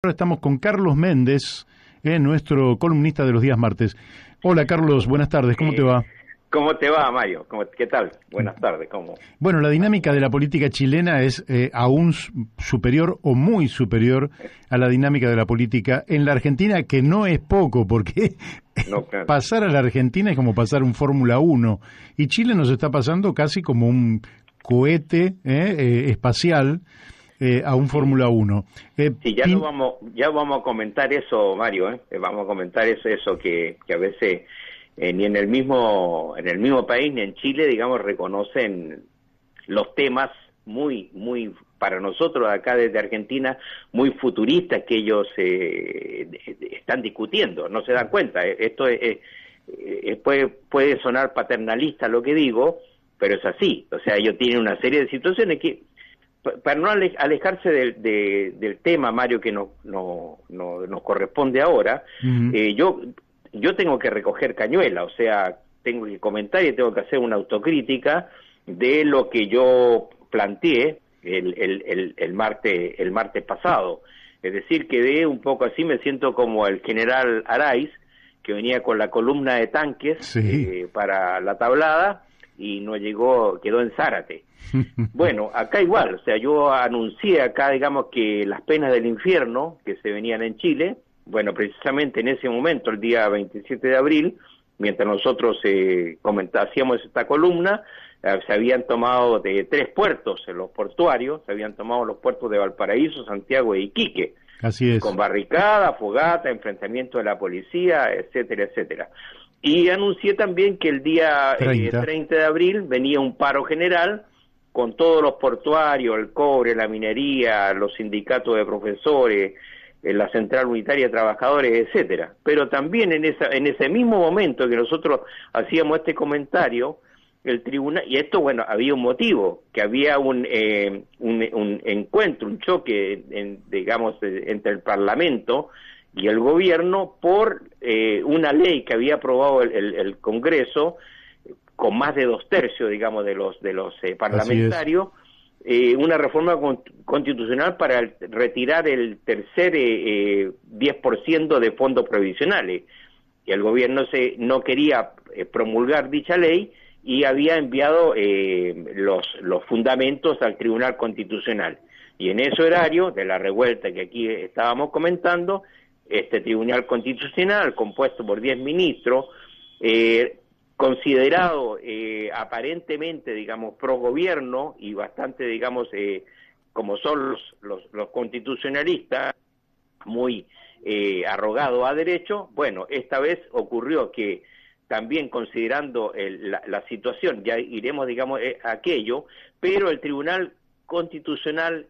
Ahora estamos con Carlos Méndez, nuestro columnista de los días martes. Hola Carlos, buenas tardes, ¿cómo te va? ¿Cómo te va, Mario? ¿Qué tal? Buenas tardes, ¿cómo? Bueno, la dinámica de la política chilena es aún superior o muy superior a la dinámica de la política en la Argentina, que no es poco, porque No, claro. pasar a la Argentina es como pasar un Fórmula 1, y Chile nos está pasando casi como un cohete espacial a un Fórmula 1. Sí, ya vamos a comentar eso, Mario, vamos a comentar eso que a veces ni en el mismo país ni en Chile, digamos, reconocen los temas muy para nosotros acá desde Argentina muy futuristas que ellos están discutiendo, no se dan cuenta. Esto puede sonar paternalista lo que digo, pero es así. O sea, ellos tienen una serie de situaciones que, para no alejarse del tema, Mario, que nos corresponde ahora, yo tengo que recoger cañuela, o sea, tengo que comentar y tengo que hacer una autocrítica de lo que yo planteé el martes pasado. Es decir, quedé un poco así, me siento como el general Araiz, que venía con la columna de tanques para la tablada y no llegó, quedó en Zárate. Bueno, acá igual, o sea, yo anuncié acá, digamos, que las penas del infierno que se venían en Chile, bueno, precisamente en ese momento, el día 27 de abril, mientras nosotros hacíamos esta columna, se habían tomado de 3 puertos, en los portuarios, se habían tomado los puertos de Valparaíso, Santiago e Iquique. Así es. Con barricada, fogata, enfrentamiento de la policía, etcétera, etcétera. Y anuncié también que el día 30 de abril venía un paro general con todos los portuarios, el cobre, la minería, los sindicatos de profesores, la Central Unitaria de Trabajadores, etcétera. Pero también en ese mismo momento que nosotros hacíamos este comentario, el tribunal, y esto, bueno, había un motivo, que había un encuentro, un choque, digamos, entre el Parlamento y el gobierno por una ley que había aprobado el Congreso, con más de 2/3, digamos, de los parlamentarios, una reforma constitucional para retirar el tercer 10% de fondos provisionales. Y el gobierno no quería promulgar dicha ley y había enviado los fundamentos al Tribunal Constitucional. Y en ese horario de la revuelta que aquí estábamos comentando, este Tribunal Constitucional, compuesto por 10 ministros, considerado aparentemente, digamos, pro gobierno y bastante, digamos, como son los constitucionalistas, muy arrogados a derecho. Bueno, esta vez ocurrió que también considerando la situación, ya iremos, digamos, aquello, pero el Tribunal Constitucional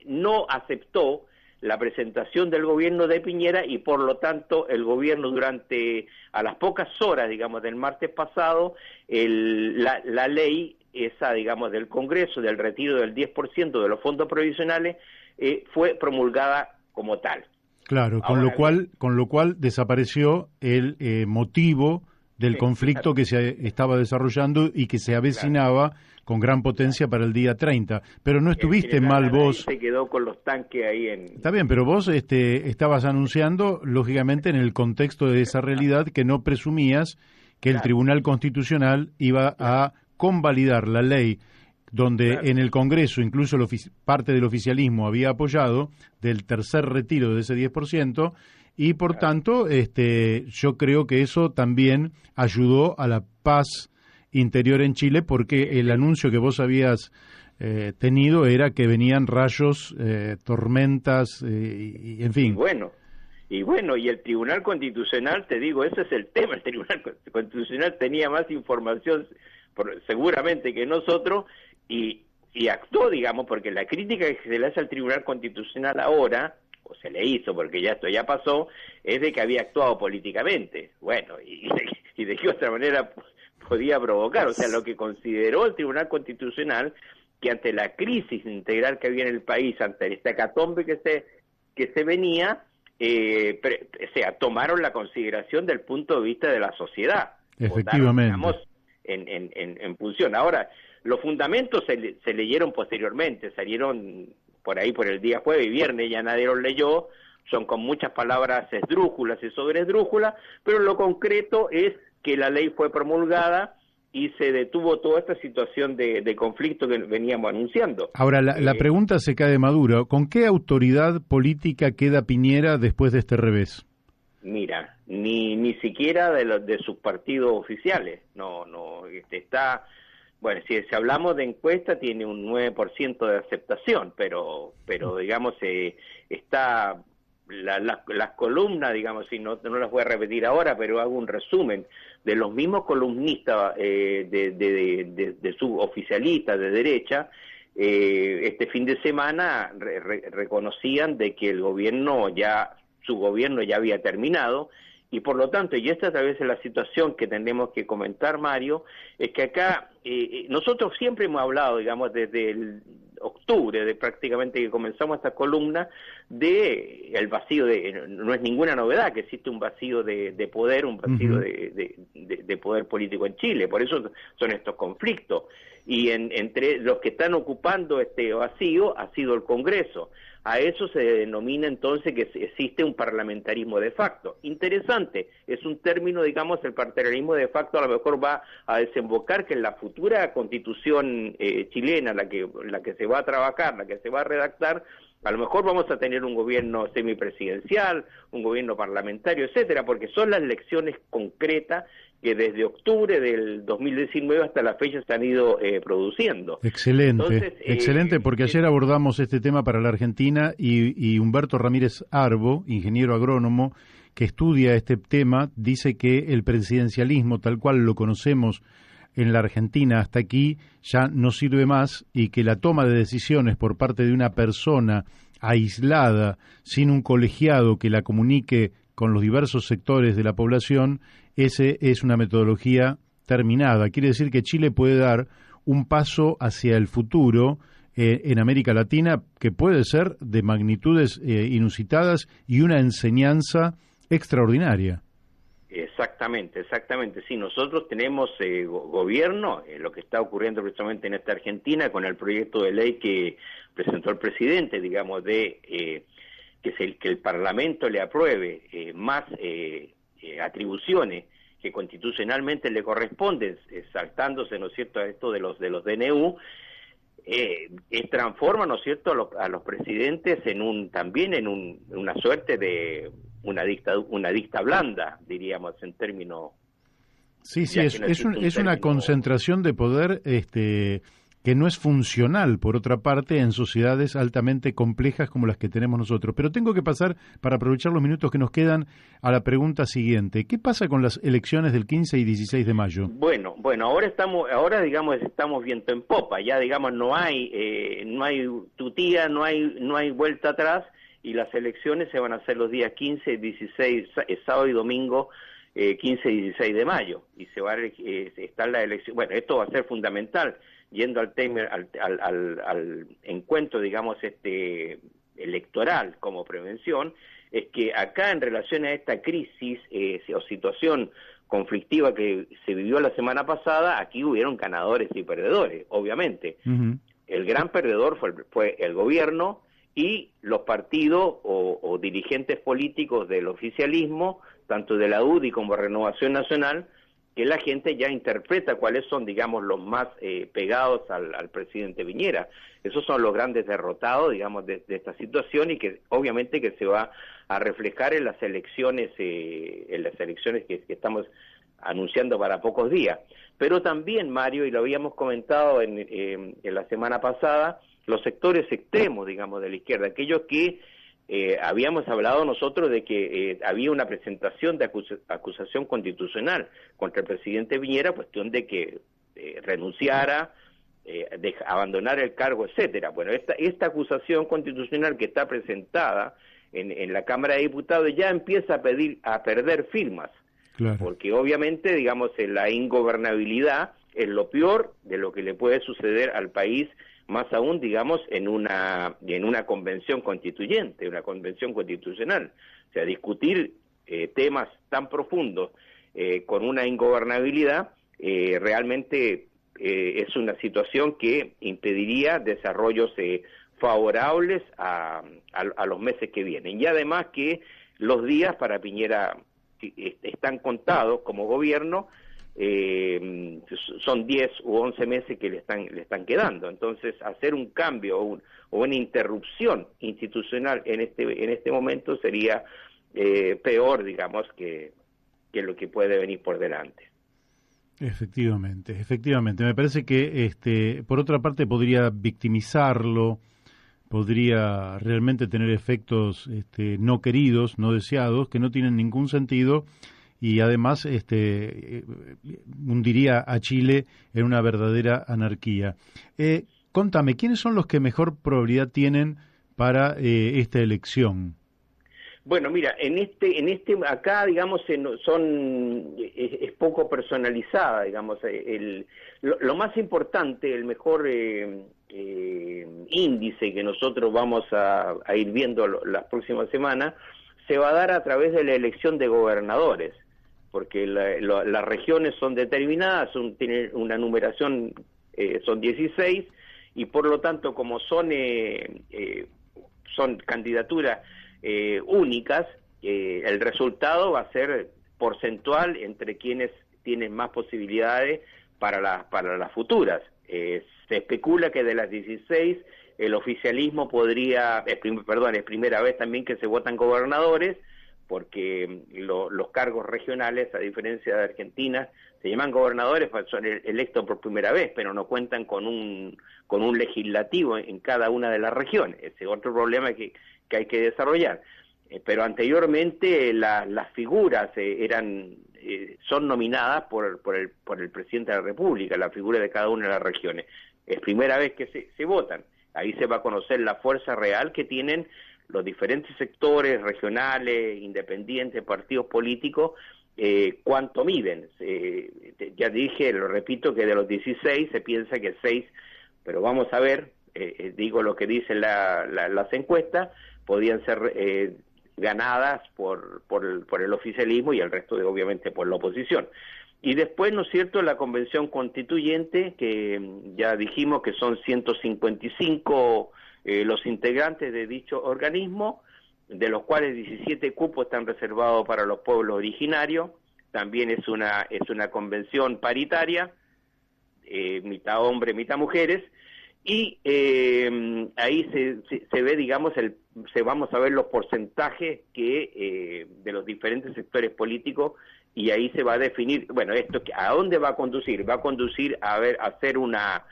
no aceptó la presentación del gobierno de Piñera y por lo tanto el gobierno a las pocas horas, digamos, del martes pasado, la ley esa, digamos, del Congreso, del retiro del 10% de los fondos provisionales, fue promulgada como tal. Claro, con lo cual desapareció el motivo del conflicto que se estaba desarrollando y que se avecinaba con gran potencia para el día 30. Pero no estuviste mal vos. Se quedó con los tanques ahí Está bien, pero vos estabas anunciando, lógicamente, en el contexto de esa realidad, que no presumías que el Tribunal Constitucional iba a convalidar la ley donde en el Congreso incluso parte del oficialismo había apoyado del tercer retiro de ese 10%, y por tanto yo creo que eso también ayudó a la paz interior en Chile, porque el anuncio que vos habías tenido era que venían rayos, tormentas, y en fin. Y el Tribunal Constitucional, te digo, ese es el tema, el Tribunal Constitucional tenía más información seguramente que nosotros, y actuó, digamos, porque la crítica que se le hace al Tribunal Constitucional ahora, o se le hizo porque ya esto ya pasó, es de que había actuado políticamente. Bueno, y de qué otra manera podía provocar, o sea, lo que consideró el Tribunal Constitucional, que ante la crisis integral que había en el país, ante esta hecatombe que se venía, o sea, tomaron la consideración del punto de vista de la sociedad. Efectivamente. Votaron, digamos, en función. Ahora, los fundamentos se leyeron posteriormente, salieron por ahí por el día jueves y viernes, ya nadie los leyó, son con muchas palabras esdrújulas y sobresdrújulas, pero lo concreto es que la ley fue promulgada y se detuvo toda esta situación de conflicto que veníamos anunciando. Ahora, la pregunta se cae de Maduro. ¿Con qué autoridad política queda Piñera después de este revés? Mira, ni siquiera de sus partidos oficiales. No, está... Bueno, si hablamos de encuesta, tiene un 9% de aceptación, pero digamos, está... Las columnas, digamos, y no las voy a repetir ahora, pero hago un resumen de los mismos columnistas de suboficialistas de derecha, este fin de semana reconocían de que su gobierno ya había terminado, y por lo tanto, y esta tal vez es la situación que tenemos que comentar, Mario, es que acá nosotros siempre hemos hablado, digamos, desde el octubre, de prácticamente que comenzamos esta columna, de el vacío no es ninguna novedad que existe un vacío de poder, un vacío de poder político en Chile, por eso son estos conflictos, y entre los que están ocupando este vacío ha sido el Congreso. A eso se denomina entonces que existe un parlamentarismo de facto. Interesante, es un término, digamos, el parlamentarismo de facto a lo mejor va a desembocar que en la futura constitución chilena, la que se va a trabajar, la que se va a redactar, a lo mejor vamos a tener un gobierno semipresidencial, un gobierno parlamentario, etcétera, porque son las elecciones concretas que desde octubre del 2019 hasta la fecha se han ido produciendo. Excelente, entonces, excelente, porque ayer abordamos este tema para la Argentina y Humberto Ramírez Arbo, ingeniero agrónomo, que estudia este tema, dice que el presidencialismo tal cual lo conocemos en la Argentina hasta aquí ya no sirve más y que la toma de decisiones por parte de una persona aislada, sin un colegiado que la comunique con los diversos sectores de la población, ese es una metodología terminada. Quiere decir que Chile puede dar un paso hacia el futuro en América Latina que puede ser de magnitudes inusitadas y una enseñanza extraordinaria. Exactamente. Sí, nosotros tenemos gobierno, lo que está ocurriendo precisamente en esta Argentina con el proyecto de ley que presentó el presidente, digamos, que el Parlamento le apruebe más atribuciones que constitucionalmente le corresponden, saltándose, ¿no es cierto?, a esto de los DNU, transforma, ¿no es cierto?, a los presidentes también en una suerte de una dicta blanda, diríamos, en términos... Sí, es una concentración de poder que no es funcional, por otra parte, en sociedades altamente complejas como las que tenemos nosotros. Pero tengo que pasar, para aprovechar los minutos que nos quedan, a la pregunta siguiente. ¿Qué pasa con las elecciones del 15 y 16 de mayo? Bueno, ahora digamos estamos viento en popa, ya digamos no hay tutía, no hay vuelta atrás, y las elecciones se van a hacer los días 15 y 16, sábado y domingo, 15 y 16 de mayo, y se va a estar la elección. Bueno, esto va a ser fundamental, yendo al tema, al encuentro, digamos, electoral como prevención, es que acá en relación a esta crisis o situación conflictiva que se vivió la semana pasada, aquí hubieron ganadores y perdedores, obviamente. Uh-huh. El gran perdedor fue el gobierno y los partidos o dirigentes políticos del oficialismo, tanto de la UDI como Renovación Nacional, que la gente ya interpreta cuáles son, digamos, los más pegados al presidente Piñera. Esos son los grandes derrotados, digamos, de esta situación, y que obviamente que se va a reflejar en las elecciones que estamos anunciando para pocos días. Pero también, Mario, y lo habíamos comentado en la semana pasada, los sectores extremos, digamos, de la izquierda, aquellos que habíamos hablado nosotros de que había una presentación de acusación constitucional contra el presidente Piñera, cuestión de que renunciara, abandonar el cargo, etcétera. Bueno, esta acusación constitucional que está presentada en la Cámara de Diputados ya empieza a perder firmas, claro, porque obviamente, digamos, la ingobernabilidad es lo peor de lo que le puede suceder al país, más aún, digamos, en una convención constituyente, una convención constitucional. O sea, discutir temas tan profundos con una ingobernabilidad realmente es una situación que impediría desarrollos favorables a los meses que vienen. Y además que los días para Piñera están contados como gobierno, son 10 u 11 meses que le están quedando. Entonces, hacer un cambio o una interrupción institucional en este momento sería peor, digamos, que lo que puede venir por delante. Efectivamente. Me parece que, por otra parte, podría victimizarlo, podría realmente tener efectos no queridos, no deseados, que no tienen ningún sentido y además hundiría a Chile en una verdadera anarquía. Contame, ¿quiénes son los que mejor probabilidad tienen para esta elección? Bueno, mira, acá, digamos, es poco personalizada, digamos, lo más importante, el mejor índice que nosotros vamos a ir viendo las próximas semanas, se va a dar a través de la elección de gobernadores, porque las regiones son determinadas, tienen una numeración, son 16, y por lo tanto, como son candidaturas únicas, el resultado va a ser porcentual entre quienes tienen más posibilidades para las futuras. Se especula que de las 16 el oficialismo es primera vez también que se votan gobernadores, porque los cargos regionales, a diferencia de Argentina, se llaman gobernadores, son electos por primera vez, pero no cuentan con un legislativo en cada una de las regiones. Ese es otro problema que hay que desarrollar. Pero anteriormente las figuras son nominadas por el presidente de la República, la figura de cada una de las regiones. Es primera vez que se votan. Ahí se va a conocer la fuerza real que tienen los diferentes sectores regionales, independientes, partidos políticos, cuánto miden. Ya dije, lo repito, que de los 16 se piensa que 6, pero vamos a ver, digo lo que dicen las encuestas, podían ser ganadas por el oficialismo y el resto, obviamente, por la oposición. Y después, ¿no es cierto?, la convención constituyente, que ya dijimos que son 155 los integrantes de dicho organismo, de los cuales 17 cupos están reservados para los pueblos originarios. También es una convención paritaria, mitad hombres, mitad mujeres, y ahí se ve, digamos, vamos a ver los porcentajes de los diferentes sectores políticos, y ahí se va a definir, bueno, ¿a dónde va a conducir? Va a conducir a hacer una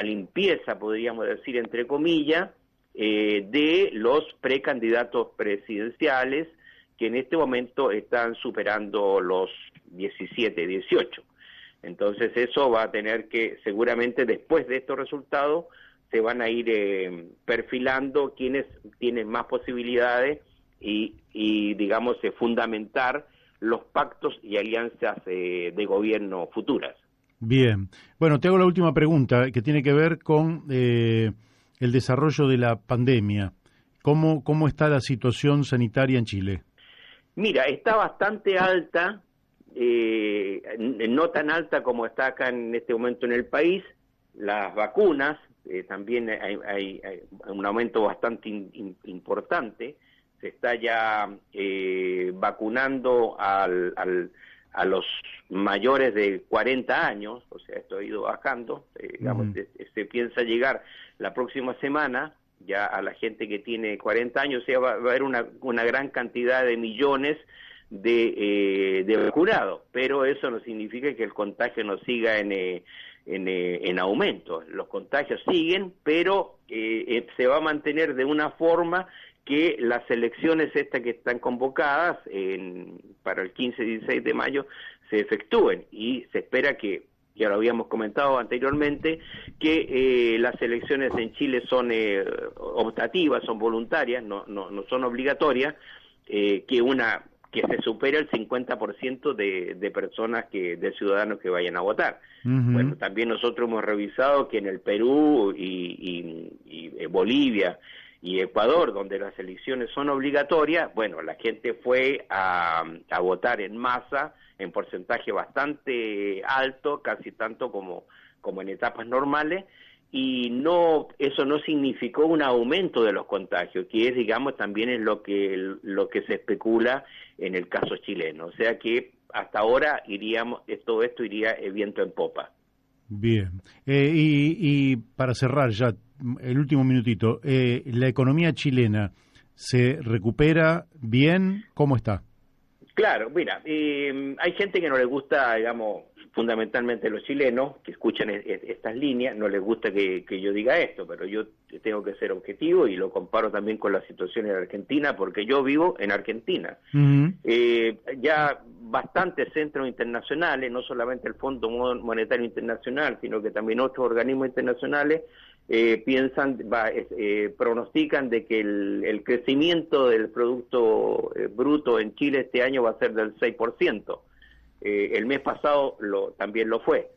limpieza, podríamos decir, entre comillas, de los precandidatos presidenciales, que en este momento están superando los 17, 18. Entonces eso va a tener que, seguramente después de estos resultados, se van a ir perfilando quienes tienen más posibilidades y digamos, fundamentar los pactos y alianzas de gobierno futuras. Bien. Bueno, te hago la última pregunta que tiene que ver con el desarrollo de la pandemia. ¿Cómo está la situación sanitaria en Chile? Mira, está bastante alta, no tan alta como está acá en este momento en el país. Las vacunas, también hay un aumento bastante importante. Se está ya vacunando a los mayores de 40 años, o sea, esto ha ido bajando, digamos, se piensa llegar la próxima semana ya a la gente que tiene 40 años, o sea, va a haber una gran cantidad de millones de vacunados, pero eso no significa que el contagio no siga en aumento. Los contagios siguen, pero se va a mantener de una forma que las elecciones estas que están convocadas para el 15 y 16 de mayo se efectúen, y se espera que, ya lo habíamos comentado anteriormente, que las elecciones en Chile son optativas, son voluntarias, no son obligatorias, que se supera el 50% de personas de ciudadanos que vayan a votar. Bueno, también nosotros hemos revisado que en el Perú y Bolivia y Ecuador, donde las elecciones son obligatorias, bueno, la gente fue a votar en masa, en porcentaje bastante alto, casi tanto como en etapas normales, y eso no significó un aumento de los contagios, que es, digamos, también es lo que se especula en el caso chileno. O sea que hasta ahora todo esto iría viento en popa. Bien. Y para cerrar ya, el último minutito, ¿la economía chilena se recupera bien? ¿Cómo está? Claro, mira, hay gente que no le gusta, digamos, fundamentalmente los chilenos, que escuchan estas líneas, no les gusta que yo diga esto, pero yo tengo que ser objetivo y lo comparo también con la situación en Argentina, porque yo vivo en Argentina. Uh-huh. Ya bastantes centros internacionales, no solamente el Fondo Monetario Internacional, sino que también otros organismos internacionales, pronostican de que el crecimiento del Producto Bruto en Chile este año va a ser del 6%. El mes pasado también lo fue.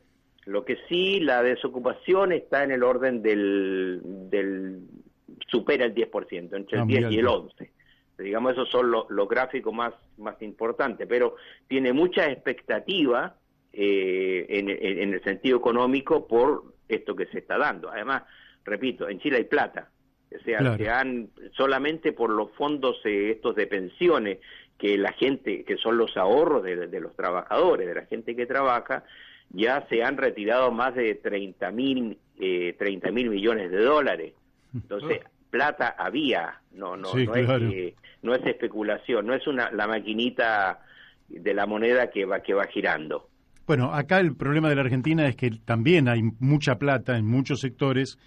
Lo que sí, la desocupación está en el orden supera el 10%, entre el 10 y el 11%. Digamos, esos son los gráficos más importantes, pero tiene mucha expectativa en el sentido económico por esto que se está dando. Además, repito, en Chile hay plata, o sea, claro, solamente por los fondos estos de pensiones, que la gente, que son los ahorros de los trabajadores, de la gente que trabaja, ya se han retirado más de 30 mil millones de dólares. Entonces, plata había, no es especulación, no es la maquinita de la moneda que va girando. Bueno, acá el problema de la Argentina es que también hay mucha plata en muchos sectores,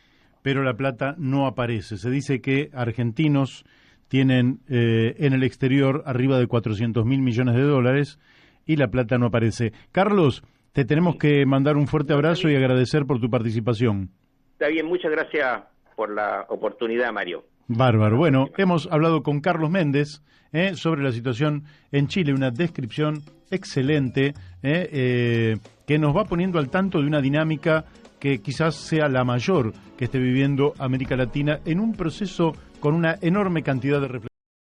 pero la plata no aparece. Se dice que argentinos tienen en el exterior arriba de 400.000 millones de dólares y la plata no aparece. Carlos, te tenemos que mandar un fuerte abrazo y agradecer por tu participación. Está bien, muchas gracias por la oportunidad, Mario. Bárbaro. Bueno, hemos hablado con Carlos Méndez sobre la situación en Chile, una descripción excelente que nos va poniendo al tanto de una dinámica que quizás sea la mayor que esté viviendo América Latina en un proceso con una enorme cantidad de reflexiones.